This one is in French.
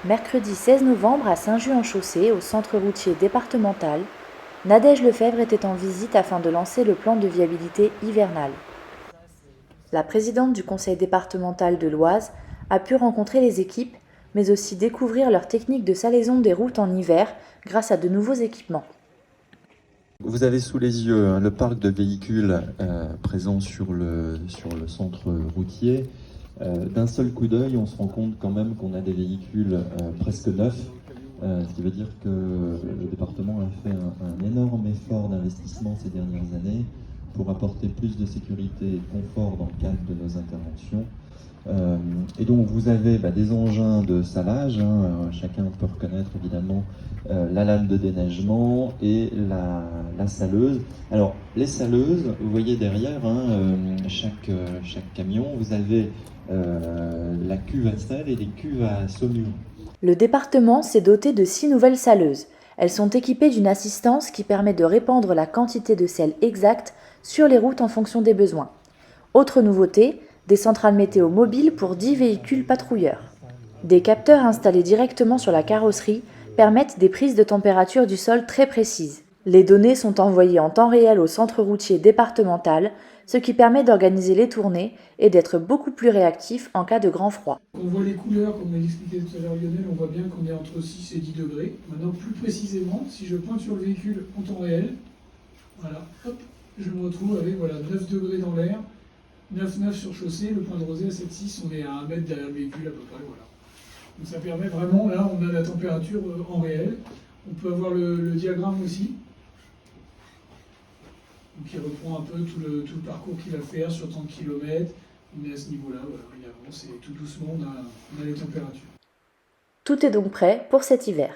Mercredi 16 novembre à Saint-Just-en-Chaussée, au centre routier départemental, Nadège Lefebvre était en visite afin de lancer le plan de viabilité hivernale. La présidente du conseil départemental de l'Oise a pu rencontrer les équipes, mais aussi découvrir leur technique de salaison des routes en hiver grâce à de nouveaux équipements. Vous avez sous les yeux le parc de véhicules présent sur le centre routier. D'un seul coup d'œil, on se rend compte quand même qu'on a des véhicules presque neufs, ce qui veut dire que le département a fait un énorme effort d'investissement ces dernières années pour apporter plus de sécurité et de confort dans le cadre de nos interventions. Et donc vous avez des engins de salage, chacun peut reconnaître évidemment la lame de déneigement et la saleuse. Alors les saleuses, vous voyez derrière, chaque camion, vous avez la cuve à sel et les cuves à saumure. Le département s'est doté de 6 nouvelles saleuses. Elles sont équipées d'une assistance qui permet de répandre la quantité de sel exacte sur les routes en fonction des besoins. Autre nouveauté, des centrales météo mobiles pour 10 véhicules patrouilleurs. Des capteurs installés directement sur la carrosserie permettent des prises de température du sol très précises. Les données sont envoyées en temps réel au centre routier départemental, ce qui permet d'organiser les tournées et d'être beaucoup plus réactif en cas de grand froid. On voit les couleurs, comme l'a expliqué tout à l'heure Lionel, on voit bien qu'on est entre 6 et 10 degrés. Maintenant, plus précisément, si je pointe sur le véhicule en temps réel, voilà, hop, je me retrouve avec 9 degrés dans l'air, 9,9 sur chaussée, le point de rosée à 7,6, on est à 1 mètre derrière le véhicule à peu près, voilà. Donc ça permet vraiment, là, on a la température en réel. On peut avoir le diagramme aussi, donc il reprend un peu tout le parcours qu'il va faire sur 30 km. On est à ce niveau-là, voilà, il avance et tout doucement, on a les températures. Tout est donc prêt pour cet hiver.